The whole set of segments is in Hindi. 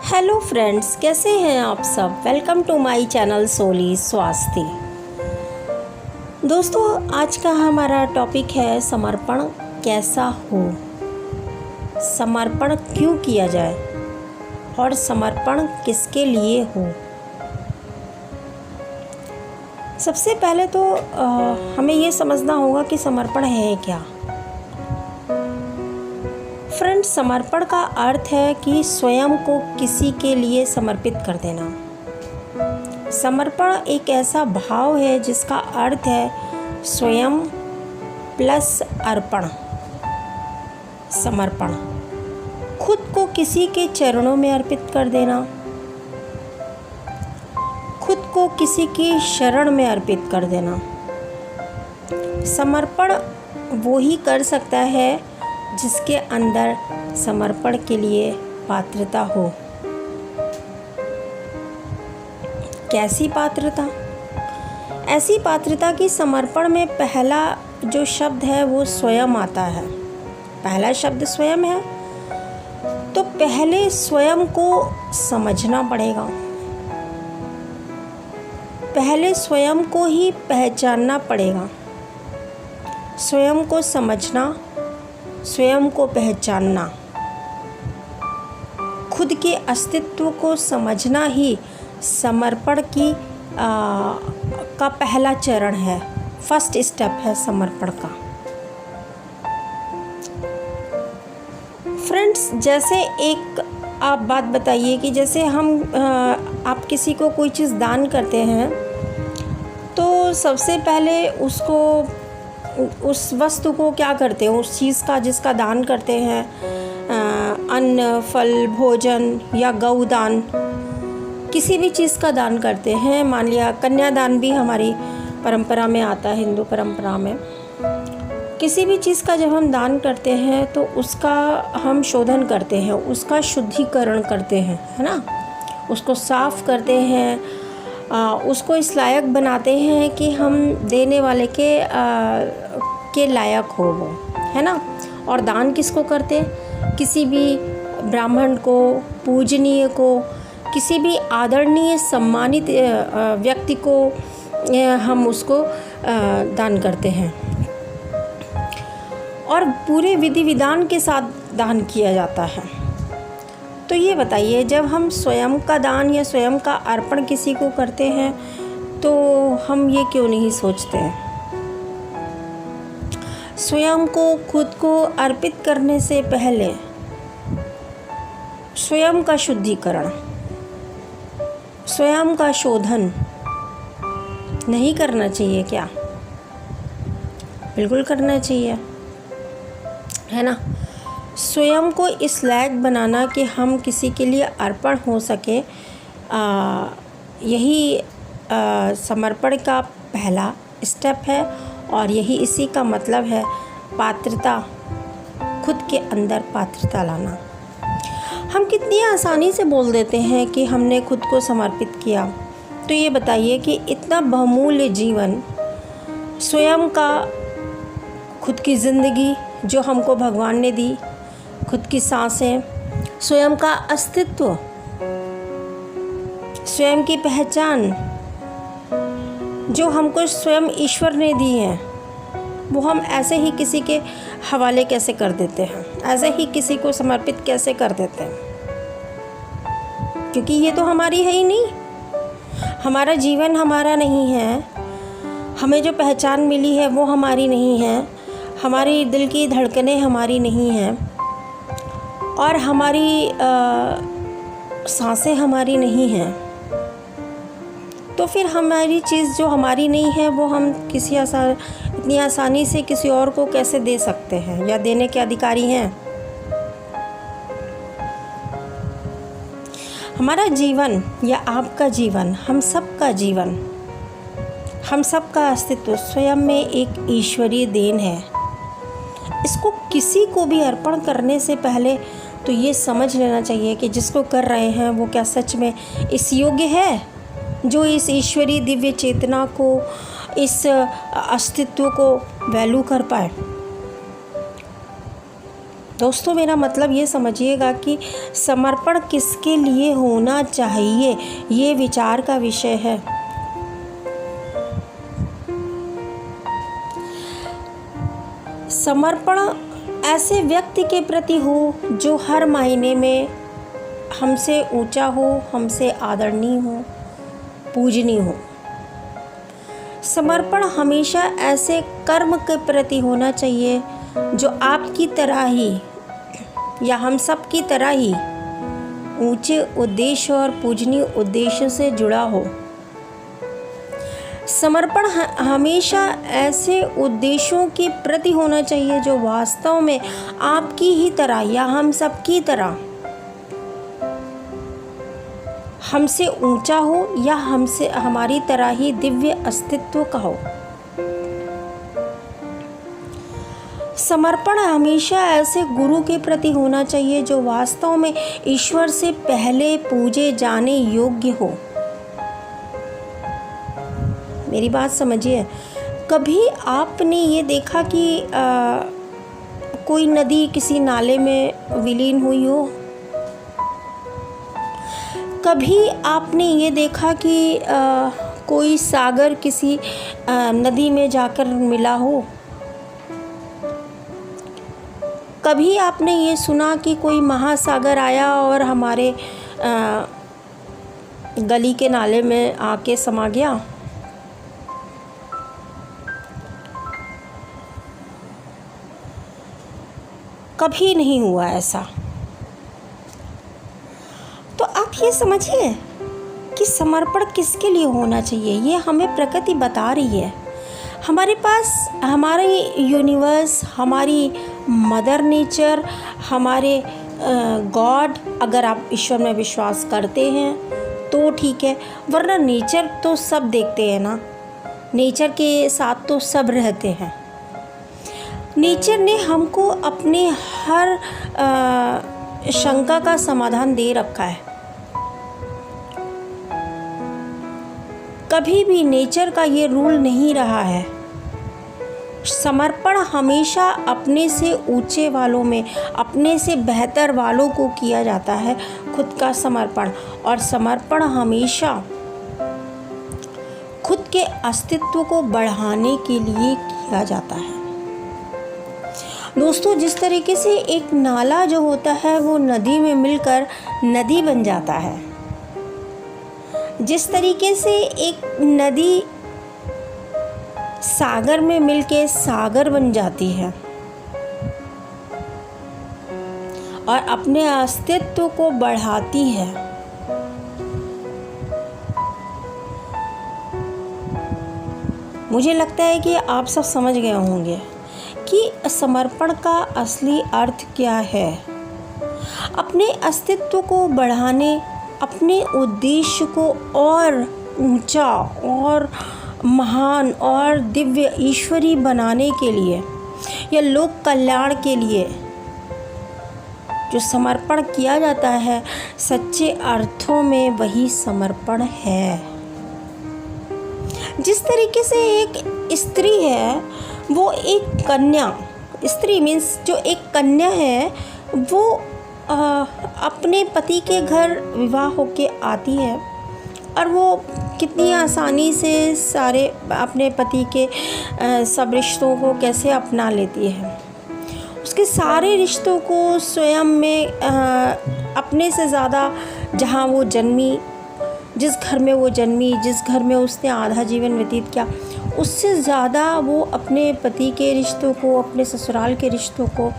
हेलो फ्रेंड्स, कैसे हैं आप सब। वेलकम टू माय चैनल सोली स्वास्थ्य। दोस्तों, आज का हमारा टॉपिक है समर्पण कैसा हो, समर्पण क्यों किया जाए और समर्पण किसके लिए हो। सबसे पहले तो हमें ये समझना होगा कि समर्पण है क्या। फ्रेंड्स, समर्पण का अर्थ है कि स्वयं को किसी के लिए समर्पित कर देना। समर्पण एक ऐसा भाव है जिसका अर्थ है स्वयं प्लस अर्पण। समर्पण खुद को किसी के चरणों में अर्पित कर देना, खुद को किसी की शरण में अर्पित कर देना। समर्पण वो ही कर सकता है जिसके अंदर समर्पण के लिए पात्रता हो। कैसी पात्रता? ऐसी पात्रता कि समर्पण में पहला जो शब्द है वो स्वयं आता है। पहला शब्द स्वयं है, तो पहले स्वयं को समझना पड़ेगा। पहले स्वयं को ही पहचानना पड़ेगा। स्वयं को समझना, स्वयं को पहचानना, खुद के अस्तित्व को समझना ही समर्पण का पहला चरण है, फर्स्ट स्टेप है समर्पण का। फ्रेंड्स, जैसे एक आप बात बताइए कि जैसे आप किसी को कोई चीज़ दान करते हैं तो सबसे पहले उस वस्तु को क्या करते हैं, उस चीज़ का जिसका दान करते हैं, अन्न, फल, भोजन या गौदान, किसी भी चीज़ का दान करते हैं। मान लिया कन्यादान भी हमारी परंपरा में आता है, हिंदू परंपरा में। किसी भी चीज़ का जब हम दान करते हैं तो उसका हम शोधन करते हैं, उसका शुद्धिकरण करते हैं, है ना। उसको साफ़ करते हैं, उसको इस लायक बनाते हैं कि हम देने वाले के लायक हो वो, है ना। और दान किसको करते? किसी भी ब्राह्मण को, पूजनीय को, किसी भी आदरणीय सम्मानित व्यक्ति को हम उसको दान करते हैं और पूरे विधि विधान के साथ दान किया जाता है। तो ये बताइए, जब हम स्वयं का दान या स्वयं का अर्पण किसी को करते हैं तो हम ये क्यों नहीं सोचते हैं स्वयं को, खुद को अर्पित करने से पहले स्वयं का शुद्धिकरण, स्वयं का शोधन नहीं करना चाहिए क्या? बिल्कुल करना चाहिए, है ना। स्वयं को इस लायक बनाना कि हम किसी के लिए अर्पण हो सके, यही समर्पण का पहला स्टेप है और यही इसी का मतलब है पात्रता, खुद के अंदर पात्रता लाना। हम कितनी आसानी से बोल देते हैं कि हमने खुद को समर्पित किया। तो ये बताइए कि इतना बहुमूल्य जीवन, स्वयं का, खुद की ज़िंदगी जो हमको भगवान ने दी, खुद की सांसें, स्वयं का अस्तित्व, स्वयं की पहचान जो हमको स्वयं ईश्वर ने दी है, वो हम ऐसे ही किसी के हवाले कैसे कर देते हैं, ऐसे ही किसी को समर्पित कैसे कर देते हैं। क्योंकि ये तो हमारी है ही नहीं, हमारा जीवन हमारा नहीं है, हमें जो पहचान मिली है वो हमारी नहीं है, हमारी दिल की धड़कनें हमारी नहीं हैं और हमारी सांसें हमारी नहीं हैं। तो फिर हमारी चीज़ जो हमारी नहीं है वो हम इतनी आसानी से किसी और को कैसे दे सकते हैं या देने के अधिकारी हैं। हमारा जीवन या आपका जीवन, हम सब का जीवन, हम सब का अस्तित्व स्वयं में एक ईश्वरीय देन है। इसको किसी को भी अर्पण करने से पहले तो ये समझ लेना चाहिए कि जिसको कर रहे हैं वो क्या सच में इस योग्य है, जो इस ईश्वरीय दिव्य चेतना को, इस अस्तित्व को वैल्यू कर पाए। दोस्तों, मेरा मतलब ये समझिएगा कि समर्पण किसके लिए होना चाहिए, ये विचार का विषय है। समर्पण ऐसे व्यक्ति के प्रति हो जो हर मायने में हमसे ऊंचा हो, हमसे आदरणीय हो, पूजनीय हो। समर्पण हमेशा ऐसे कर्म के प्रति होना चाहिए जो आपकी तरह ही या हम सब की तरह ही ऊंचे उद्देश्य और पूजनीय उद्देश्य से जुड़ा हो। समर्पण हमेशा ऐसे उद्देश्यों के प्रति होना चाहिए जो वास्तव में आपकी ही तरह या हम सब की तरह हमसे ऊंचा हो या हमसे हमारी तरह ही दिव्य अस्तित्व का हो। समर्पण हमेशा ऐसे गुरु के प्रति होना चाहिए जो वास्तव में ईश्वर से पहले पूजे जाने योग्य हो। मेरी बात समझिए, कभी आपने ये देखा कि कोई नदी किसी नाले में विलीन हुई हो? कभी आपने ये देखा कि कोई सागर किसी नदी में जाकर मिला हो? कभी आपने ये सुना कि कोई महासागर आया और हमारे गली के नाले में आके समा गया? कभी नहीं हुआ ऐसा। तो आप ये समझिए कि समर्पण किसके लिए होना चाहिए, ये हमें प्रकृति बता रही है। हमारे पास हमारी यूनिवर्स, हमारी मदर नेचर, हमारे गॉड, अगर आप ईश्वर में विश्वास करते हैं तो ठीक है, वरना नेचर तो सब देखते हैं ना, नेचर के साथ तो सब रहते हैं। नेचर ने हमको अपने हर शंका का समाधान दे रखा है। कभी भी नेचर का ये रूल नहीं रहा है। समर्पण हमेशा अपने से ऊंचे वालों में, अपने से बेहतर वालों को किया जाता है, खुद का समर्पण। और समर्पण हमेशा खुद के अस्तित्व को बढ़ाने के लिए किया जाता है। दोस्तों, जिस तरीके से एक नाला जो होता है वो नदी में मिलकर नदी बन जाता है, जिस तरीके से एक नदी सागर में मिलके सागर बन जाती है और अपने अस्तित्व को बढ़ाती है, मुझे लगता है कि आप सब समझ गए होंगे कि समर्पण का असली अर्थ क्या है। अपने अस्तित्व को बढ़ाने, अपने उद्देश्य को और ऊंचा और महान और दिव्य ईश्वरी बनाने के लिए या लोक कल्याण के लिए जो समर्पण किया जाता है, सच्चे अर्थों में वही समर्पण है। जिस तरीके से एक स्त्री है, वो एक कन्या, स्त्री मीन्स जो एक कन्या है, वो अपने पति के घर विवाह होके आती है और वो कितनी आसानी से सारे अपने पति के सब रिश्तों को कैसे अपना लेती है। उसके सारे रिश्तों को स्वयं में अपने से ज़्यादा, जहाँ वो जन्मी, जिस घर में वो जन्मी, जिस घर में उसने आधा जीवन व्यतीत किया, उससे ज़्यादा वो अपने पति के रिश्तों को, अपने ससुराल के रिश्तों को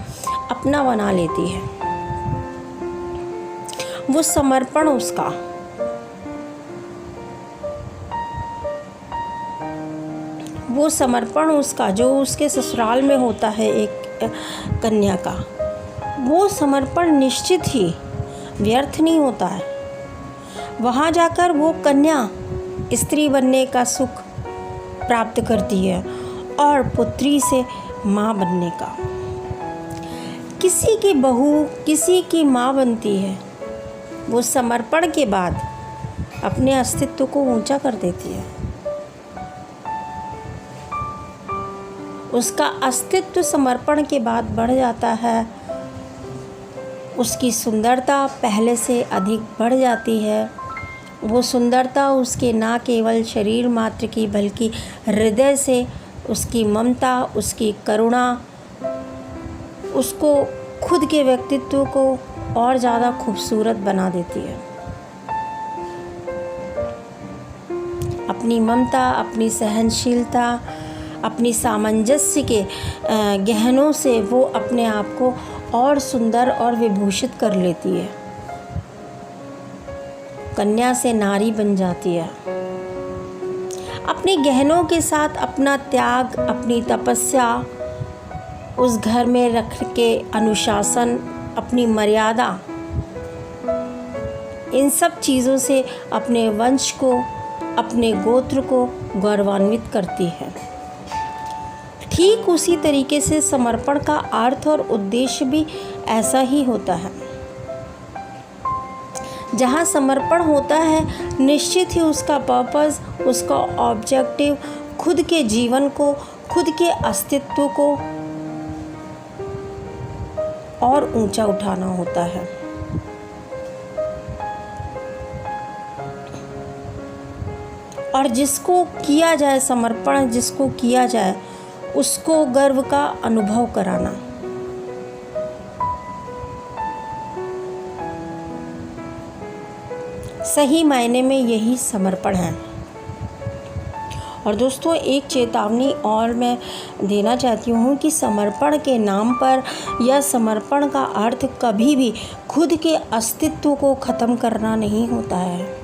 अपना बना लेती है। वो समर्पण उसका, वो समर्पण उसका जो उसके ससुराल में होता है एक कन्या का, वो समर्पण निश्चित ही व्यर्थ नहीं होता है। वहाँ जाकर वो कन्या स्त्री बनने का सुख प्राप्त करती है और पुत्री से माँ बनने का। किसी की बहू किसी की माँ बनती है, वो समर्पण के बाद अपने अस्तित्व को ऊंचा कर देती है। उसका अस्तित्व समर्पण के बाद बढ़ जाता है उसकी सुंदरता पहले से अधिक बढ़ जाती है। वो सुंदरता उसके ना केवल शरीर मात्र की बल्कि हृदय से उसकी ममता, उसकी करुणा उसको खुद के व्यक्तित्व को और ज़्यादा खूबसूरत बना देती है। अपनी ममता, अपनी सहनशीलता, अपनी सामंजस्य के गहनों से वो अपने आप को और सुंदर और विभूषित कर लेती है। कन्या से नारी बन जाती है। अपने गहनों के साथ अपना त्याग, अपनी तपस्या, उस घर में रख के अनुशासन, अपनी मर्यादा, इन सब चीज़ों से अपने वंश को, अपने गोत्र को गौरवान्वित करती है। ठीक उसी तरीके से समर्पण का अर्थ और उद्देश्य भी ऐसा ही होता है। जहाँ समर्पण होता है, निश्चित ही उसका पर्पस, उसका ऑब्जेक्टिव खुद के जीवन को, खुद के अस्तित्व को और ऊंचा उठाना होता है। और जिसको किया जाए समर्पण, जिसको किया जाए उसको गर्व का अनुभव कराना। सही मायने में यही समर्पण है। और दोस्तों, एक चेतावनी और मैं देना चाहती हूँ कि समर्पण के नाम पर या समर्पण का अर्थ कभी भी खुद के अस्तित्व को ख़त्म करना नहीं होता है।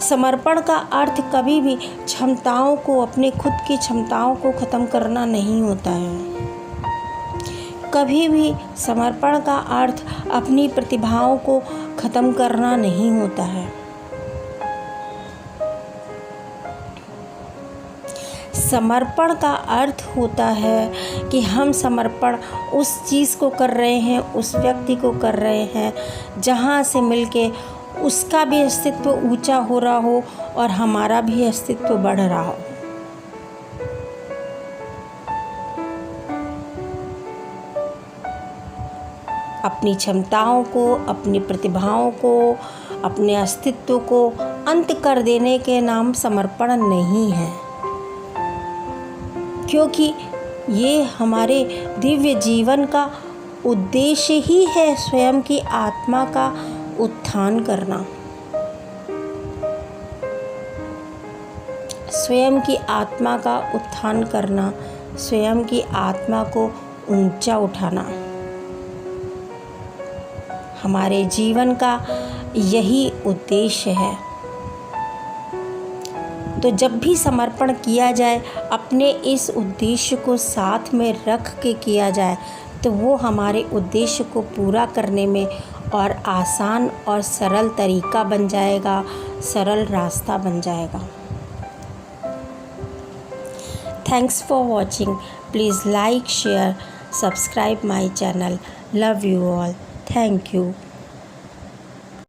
समर्पण का अर्थ कभी भी क्षमताओं को, अपने खुद की क्षमताओं को ख़त्म करना नहीं होता है। कभी भी समर्पण का अर्थ अपनी प्रतिभाओं को ख़त्म करना नहीं होता है। समर्पण का अर्थ होता है कि हम समर्पण उस चीज़ को कर रहे हैं, उस व्यक्ति को कर रहे हैं जहाँ से मिलके उसका भी अस्तित्व ऊंचा हो रहा हो और हमारा भी अस्तित्व बढ़ रहा हो। अपनी क्षमताओं को, अपनी प्रतिभाओं को, अपने अस्तित्व को अंत कर देने के नाम समर्पण नहीं है, क्योंकि ये हमारे दिव्य जीवन का उद्देश्य ही है स्वयं की आत्मा का उत्थान करना, स्वयं की आत्मा का उत्थान करना, स्वयं की आत्मा को ऊंचा उठाना। हमारे जीवन का यही उद्देश्य है। तो जब भी समर्पण किया जाए, अपने इस उद्देश्य को साथ में रख के किया जाए, तो वो हमारे उद्देश्य को पूरा करने में और आसान और सरल तरीका बन जाएगा, सरल रास्ता बन जाएगा। Thanks for watching. Please like, share, subscribe my channel. Love you all. Thank you.